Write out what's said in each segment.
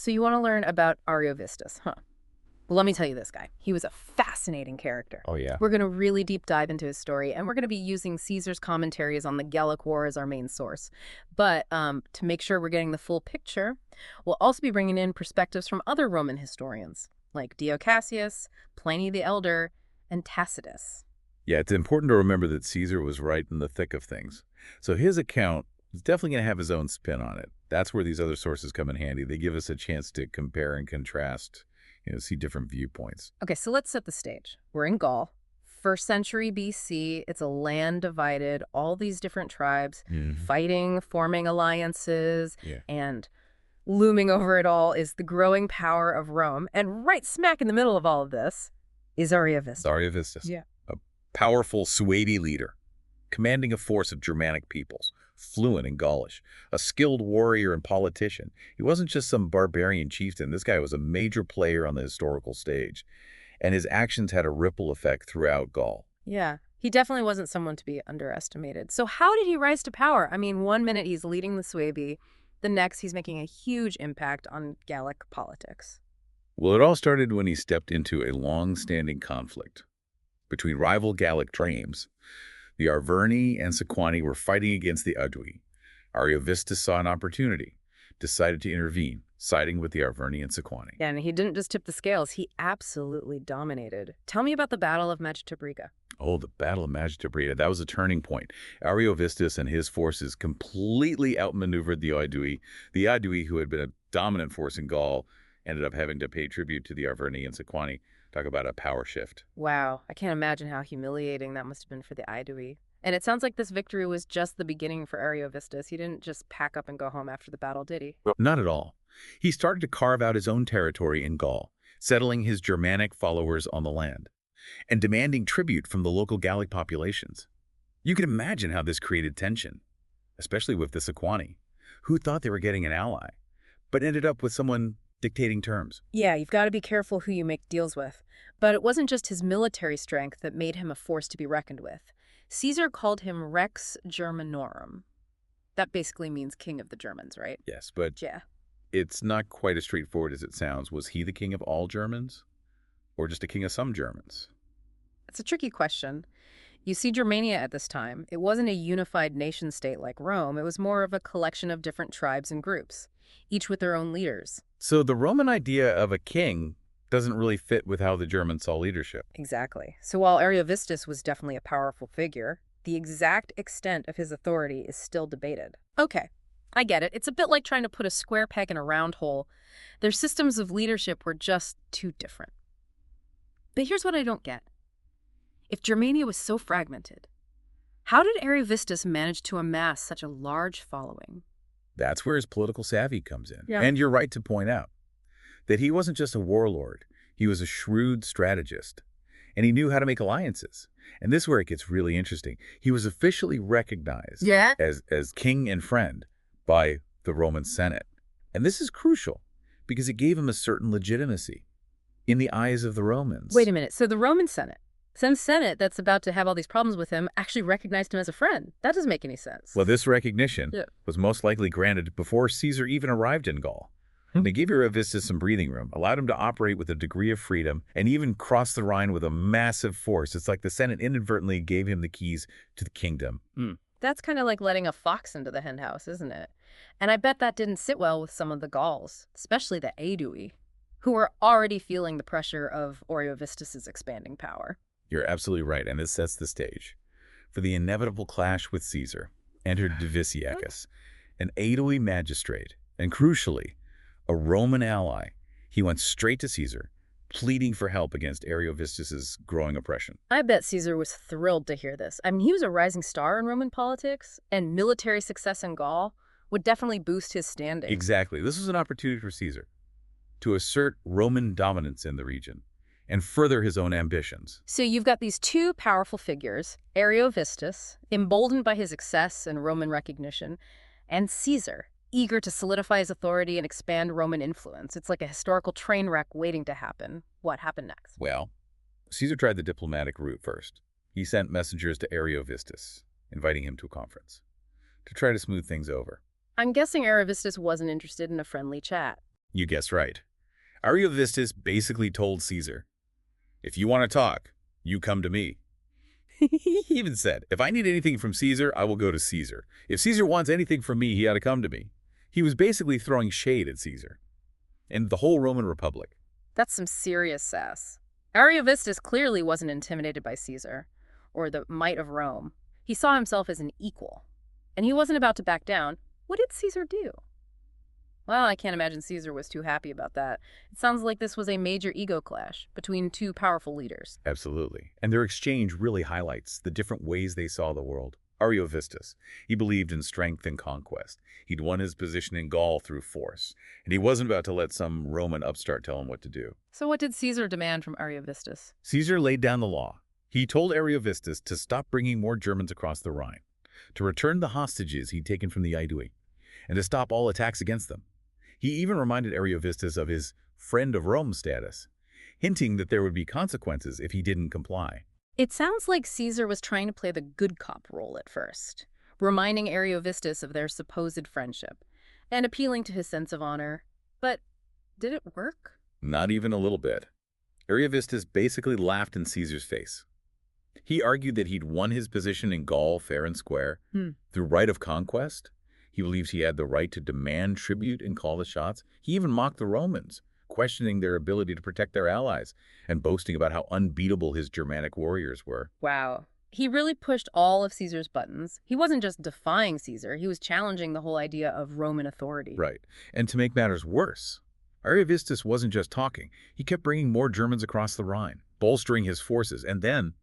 So you want to learn about Ariovistus, huh? Well, let me tell you this guy. He was a fascinating character. Oh, yeah. We're going to really deep dive into his story, and we're going to be using Caesar's commentaries on the Gallic War as our main source. But to make sure we're getting the full picture, we'll also be bringing in perspectives from other Roman historians, like Dio Cassius, Pliny the Elder, and Tacitus. Yeah, it's important to remember that Caesar was right in the thick of things. So his account is definitely going to have his own spin on it. That's where these other sources come in handy. They give us a chance to compare and contrast, see different viewpoints. Okay, so let's set the stage. We're in Gaul, 1st century BC. It's a land divided, all these different tribes fighting, forming alliances, Yeah. and looming over it all is the growing power of Rome. And right smack in the middle of all of this is Ariovistus. Ariovistus. Yeah. A powerful Suebi leader, commanding a force of Germanic peoples, fluent in Gaulish, a skilled warrior and politician. He wasn't just some barbarian chieftain. This guy was a major player on the historical stage, and his actions had a ripple effect throughout Gaul. Yeah, he definitely wasn't someone to be underestimated. So how did he rise to power? I mean, one minute he's leading the Suebi, the next he's making a huge impact on Gallic politics. Well, it all started when he stepped into a long-standing conflict between rival Gallic tribes. The Arverni and Sequani were fighting against the Aedui. Ariovistus saw an opportunity, decided to intervene, siding with the Arverni and Sequani. Yeah, and he didn't just tip the scales, he absolutely dominated. Tell me about the Battle of Magetabriga. Oh, the Battle of Magetabriga, that was a turning point. Ariovistus and his forces completely outmaneuvered the Aedui. The Aedui, who had been a dominant force in Gaul, ended up having to pay tribute to the Arverni and Sequani. Talk about a power shift. Wow, I can't imagine how humiliating that must have been for the Aedui. And it sounds like this victory was just the beginning for Ariovistus. He didn't just pack up and go home after the battle, did he? Not at all. He started to carve out his own territory in Gaul, settling his Germanic followers on the land, and demanding tribute from the local Gallic populations. You can imagine how this created tension, especially with the Sequani, who thought they were getting an ally, but ended up with someone dictating terms. Yeah, you've got to be careful who you make deals with. But it wasn't just his military strength that made him a force to be reckoned with. Caesar called him Rex Germanorum. That basically means king of the Germans, right? Yes, but Yeah. it's not quite as straightforward as it sounds. Was he the king of all Germans, or just a king of some Germans? It's a tricky question. You see, Germania at this time, it wasn't a unified nation-state like Rome. It was more of a collection of different tribes and groups, each with their own leaders. So the Roman idea of a king doesn't really fit with how the Germans saw leadership. Exactly. So while Ariovistus was definitely a powerful figure, the exact extent of his authority is still debated. Okay, I get it. It's a bit like trying to put a square peg in a round hole. Their systems of leadership were just too different. But here's what I don't get. If Germania was so fragmented, how did Ariovistus manage to amass such a large following? That's where his political savvy comes in. Yeah. And you're right to point out that he wasn't just a warlord. He was a shrewd strategist, and he knew how to make alliances. And this is where it gets really interesting. He was officially recognized as king and friend by the Roman Senate. And this is crucial because it gave him a certain legitimacy in the eyes of the Romans. Wait a minute. So the Roman Senate, some Senate that's about to have all these problems with him, actually recognized him as a friend. That doesn't make any sense. Well, this recognition Yeah. was most likely granted before Caesar even arrived in Gaul. They gave Ariovistus some breathing room, allowed him to operate with a degree of freedom, and even cross the Rhine with a massive force. It's like the Senate inadvertently gave him the keys to the kingdom. That's kind of like letting a fox into the henhouse, isn't it? And I bet that didn't sit well with some of the Gauls, especially the Aedui, who were already feeling the pressure of Ariovistus's expanding power. You're absolutely right, and this sets the stage. For the inevitable clash with Caesar, entered Diviciacus, an Aedui magistrate, and crucially, a Roman ally. He went straight to Caesar, pleading for help against Ariovistus's growing oppression. I bet Caesar was thrilled to hear this. I mean, he was a rising star in Roman politics, and military success in Gaul would definitely boost his standing. Exactly. This was an opportunity for Caesar to assert Roman dominance in the region and further his own ambitions. So you've got these two powerful figures, Ariovistus, emboldened by his success and Roman recognition, and Caesar, eager to solidify his authority and expand Roman influence. It's like a historical train wreck waiting to happen. What happened next? Well, Caesar tried the diplomatic route first. He sent messengers to Ariovistus, inviting him to a conference to try to smooth things over. I'm guessing Ariovistus wasn't interested in a friendly chat. You guessed right. Ariovistus basically told Caesar, if you want to talk, you come to me. He even said, if I need anything from Caesar, I will go to Caesar. If Caesar wants anything from me, he ought to come to me. He was basically throwing shade at Caesar and the whole Roman Republic. That's some serious sass. Ariovistus clearly wasn't intimidated by Caesar, or the might of Rome. He saw himself as an equal, and he wasn't about to back down. What did Caesar do? Well, I can't imagine Caesar was too happy about that. It sounds like this was a major ego clash between two powerful leaders. Absolutely. And their exchange really highlights the different ways they saw the world. Ariovistus, he believed in strength and conquest. He'd won his position in Gaul through force, and he wasn't about to let some Roman upstart tell him what to do. So what did Caesar demand from Ariovistus? Caesar laid down the law. He told Ariovistus to stop bringing more Germans across the Rhine, to return the hostages he'd taken from the Aedui, and to stop all attacks against them. He even reminded Ariovistus of his friend of Rome status, hinting that there would be consequences if he didn't comply. It sounds like Caesar was trying to play the good cop role at first, reminding Ariovistus of their supposed friendship and appealing to his sense of honor. But did it work? Not even a little bit. Ariovistus basically laughed in Caesar's face. He argued that he'd won his position in Gaul fair and square through right of conquest. He believed he had the right to demand tribute and call the shots. He even mocked the Romans, questioning their ability to protect their allies and boasting about how unbeatable his Germanic warriors were. Wow. He really pushed all of Caesar's buttons. He wasn't just defying Caesar, he was challenging the whole idea of Roman authority. Right. And to make matters worse, Ariovistus wasn't just talking. He kept bringing more Germans across the Rhine, bolstering his forces. And then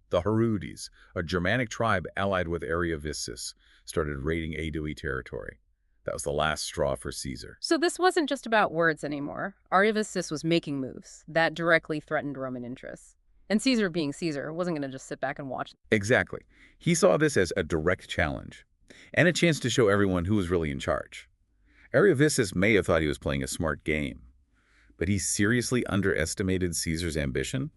the Herudis, a Germanic tribe allied with Ariovistus, started raiding Aedui territory. That was the last straw for Caesar. So this wasn't just about words anymore. Ariovistus was making moves that directly threatened Roman interests. And Caesar, being Caesar, wasn't going to just sit back and watch. Exactly. He saw this as a direct challenge and a chance to show everyone who was really in charge. Ariovistus may have thought he was playing a smart game, but he seriously underestimated Caesar's ambition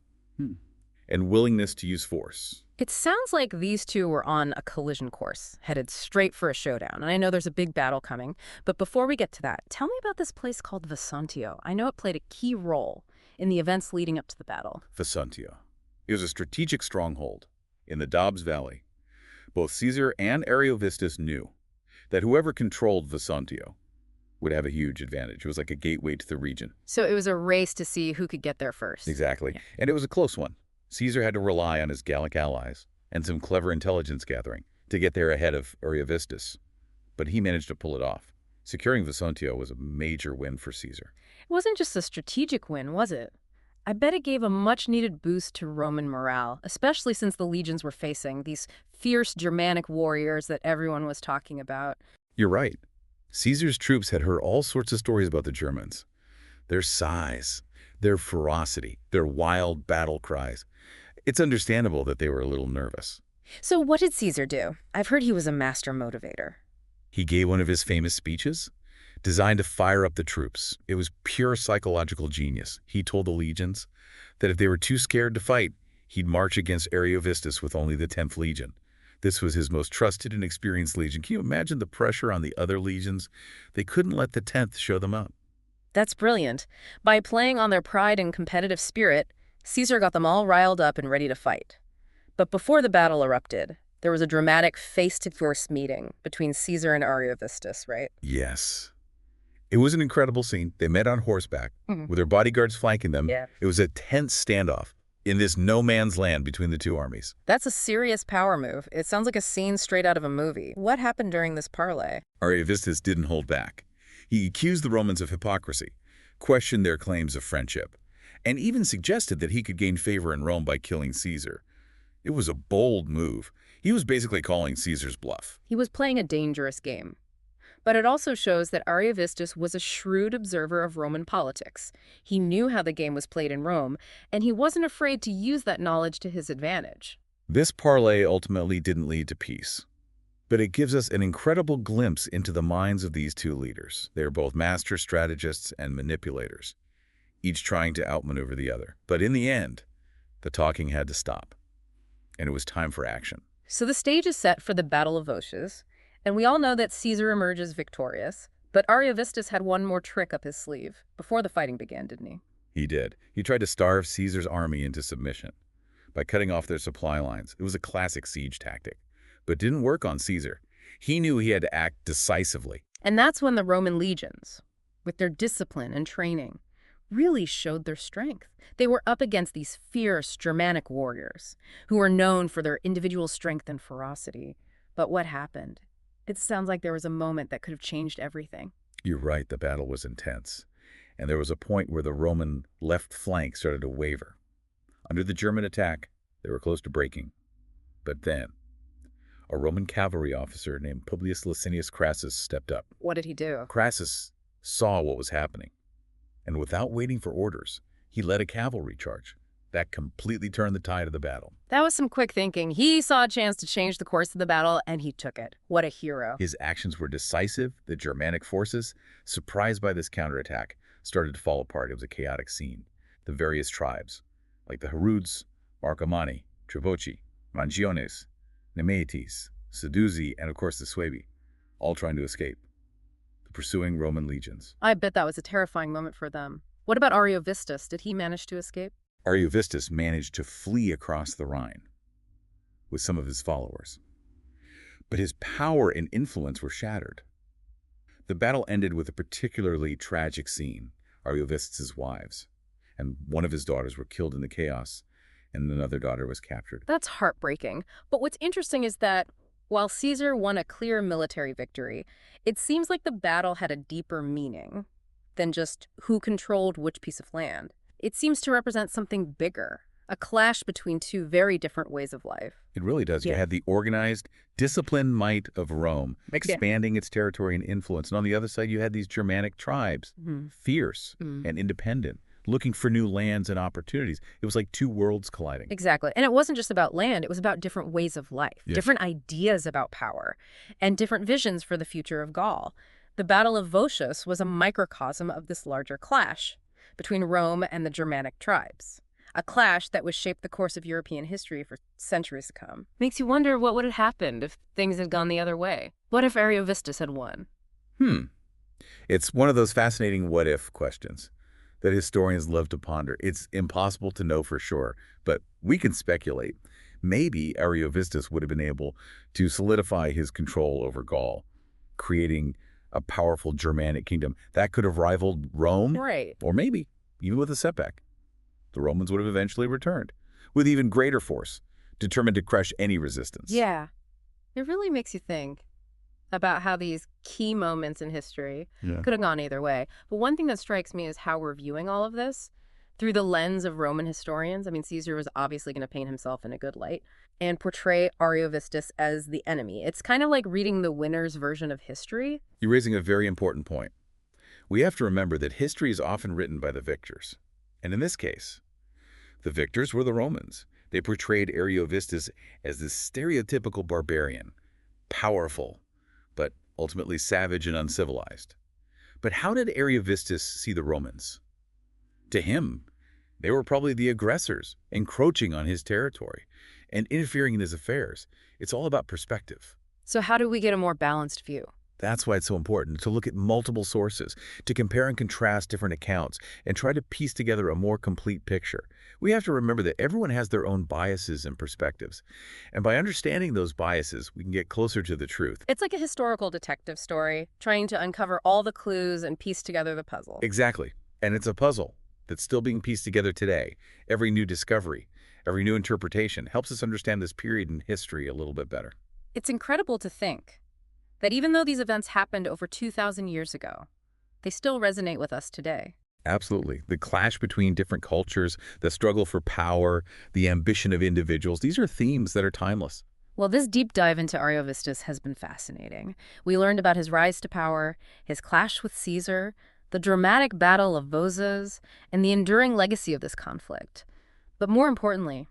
and willingness to use force. It sounds like these two were on a collision course, headed straight for a showdown. And I know there's a big battle coming, but before we get to that, tell me about this place called Vesontio. I know it played a key role in the events leading up to the battle. Vesontio. It was a strategic stronghold in the Doubs Valley. Both Caesar and Ariovistus knew that whoever controlled Vesontio would have a huge advantage. It was like a gateway to the region. So it was a race to see who could get there first. Exactly. Yeah. And it was a close one. Caesar had to rely on his Gallic allies and some clever intelligence gathering to get there ahead of Ariovistus. But he managed to pull it off. Securing Vesontio was a major win for Caesar. It wasn't just a strategic win, was it? I bet it gave a much-needed boost to Roman morale, especially since the legions were facing these fierce Germanic warriors that everyone was talking about. You're right. Caesar's troops had heard all sorts of stories about the Germans. Their size, their ferocity, their wild battle cries. It's understandable that they were a little nervous. So what did Caesar do? I've heard he was a master motivator. He gave one of his famous speeches, designed to fire up the troops. It was pure psychological genius. He told the legions that if they were too scared to fight, he'd march against Ariovistus with only the 10th Legion. This was his most trusted and experienced legion. Can you imagine the pressure on the other legions? They couldn't let the 10th show them up. That's brilliant. By playing on their pride and competitive spirit, Caesar got them all riled up and ready to fight. But before the battle erupted, there was a dramatic face-to-face meeting between Caesar and Ariovistus, right? Yes. It was an incredible scene. They met on horseback with their bodyguards flanking them. Yeah. It was a tense standoff in this no-man's land between the two armies. That's a serious power move. It sounds like a scene straight out of a movie. What happened during this parley? Ariovistus didn't hold back. He accused the Romans of hypocrisy, questioned their claims of friendship, and even suggested that he could gain favor in Rome by killing Caesar. It was a bold move. He was basically calling Caesar's bluff. He was playing a dangerous game. But it also shows that Ariovistus was a shrewd observer of Roman politics. He knew how the game was played in Rome, and he wasn't afraid to use that knowledge to his advantage. This parley ultimately didn't lead to peace, but it gives us an incredible glimpse into the minds of these two leaders. They are both master strategists and manipulators, each trying to outmaneuver the other. But in the end, the talking had to stop, and it was time for action. So the stage is set for the Battle of Vosges, and we all know that Caesar emerges victorious. But Ariovistus had one more trick up his sleeve before the fighting began, didn't he? He did. He tried to starve Caesar's army into submission by cutting off their supply lines. It was a classic siege tactic, but didn't work on Caesar. He knew he had to act decisively. And that's when the Roman legions, with their discipline and training, really showed their strength. They were up against these fierce Germanic warriors who were known for their individual strength and ferocity. But what happened? It sounds like there was a moment that could have changed everything. You're right, the battle was intense. And there was a point where the Roman left flank started to waver. Under the German attack, they were close to breaking. But then, a Roman cavalry officer named Publius Licinius Crassus stepped up. What did he do? Crassus saw what was happening, and without waiting for orders, he led a cavalry charge. That completely turned the tide of the battle. That was some quick thinking. He saw a chance to change the course of the battle, and he took it. What a hero. His actions were decisive. The Germanic forces, surprised by this counterattack, started to fall apart. It was a chaotic scene. The various tribes, like the Heruds, Marcomanni, Travoci, Mangiones, Nemetes, Seduzzi, and of course the Suebi, all trying to escape the pursuing Roman legions. I bet that was a terrifying moment for them. What about Ariovistus? Did he manage to escape? Ariovistus managed to flee across the Rhine with some of his followers. But his power and influence were shattered. The battle ended with a particularly tragic scene. Ariovistus' wives and one of his daughters were killed in the chaos, and another daughter was captured. That's heartbreaking. But what's interesting is that while Caesar won a clear military victory, it seems like the battle had a deeper meaning than just who controlled which piece of land. It seems to represent something bigger, a clash between two very different ways of life. It really does. You had the organized, disciplined might of Rome, expanding its territory and influence. And on the other side, you had these Germanic tribes, fierce and independent, looking for new lands and opportunities. It was like two worlds colliding. Exactly. And it wasn't just about land. It was about different ways of life, different ideas about power, and different visions for the future of Gaul. The Battle of Votius was a microcosm of this larger clash between Rome and the Germanic tribes, a clash that would shape the course of European history for centuries to come. Makes you wonder what would have happened if things had gone the other way. What if Ariovistus had won? It's one of those fascinating what-if questions that historians love to ponder. It's impossible to know for sure, but we can speculate. Maybe Ariovistus would have been able to solidify his control over Gaul, creating a powerful Germanic kingdom that could have rivaled Rome. Right. Or maybe, even with a setback, the Romans would have eventually returned with even greater force, determined to crush any resistance. Yeah. It really makes you think about how these key moments in history could have gone either way. But one thing that strikes me is how we're viewing all of this through the lens of Roman historians. I mean, Caesar was obviously going to paint himself in a good light and portray Ariovistus as the enemy. It's kind of like reading the winner's version of history. You're raising a very important point. We have to remember that history is often written by the victors. And in this case, the victors were the Romans. They portrayed Ariovistus as this stereotypical barbarian, powerful, but ultimately savage and uncivilized. But how did Ariovistus see the Romans? To him, they were probably the aggressors, encroaching on his territory and interfering in his affairs. It's all about perspective. So how do we get a more balanced view? That's why it's so important to look at multiple sources, to compare and contrast different accounts, and try to piece together a more complete picture. We have to remember that everyone has their own biases and perspectives. And by understanding those biases, we can get closer to the truth. It's like a historical detective story, trying to uncover all the clues and piece together the puzzle. Exactly. And it's a puzzle that's still being pieced together today. Every new discovery, every new interpretation helps us understand this period in history a little bit better. It's incredible to think that even though these events happened over 2,000 years ago, they still resonate with us today. Absolutely. The clash between different cultures, the struggle for power, the ambition of individuals, these are themes that are timeless. Well, this deep dive into Ariovistus has been fascinating. We learned about his rise to power, his clash with Caesar, the dramatic battle of Votius, and the enduring legacy of this conflict. But more importantly,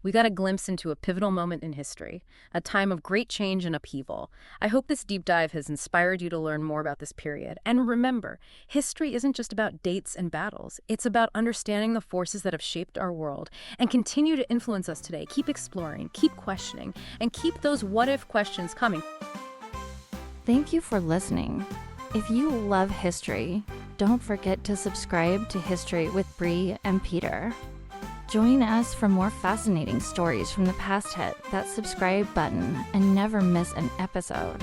we got a glimpse into a pivotal moment in history, a time of great change and upheaval. I hope this deep dive has inspired you to learn more about this period. And remember, history isn't just about dates and battles. It's about understanding the forces that have shaped our world and continue to influence us today. Keep exploring, keep questioning, and keep those what-if questions coming. Thank you for listening. If you love history, don't forget to subscribe to History with Bree and Peter. Join us for more fascinating stories from the past. Hit that subscribe button and never miss an episode.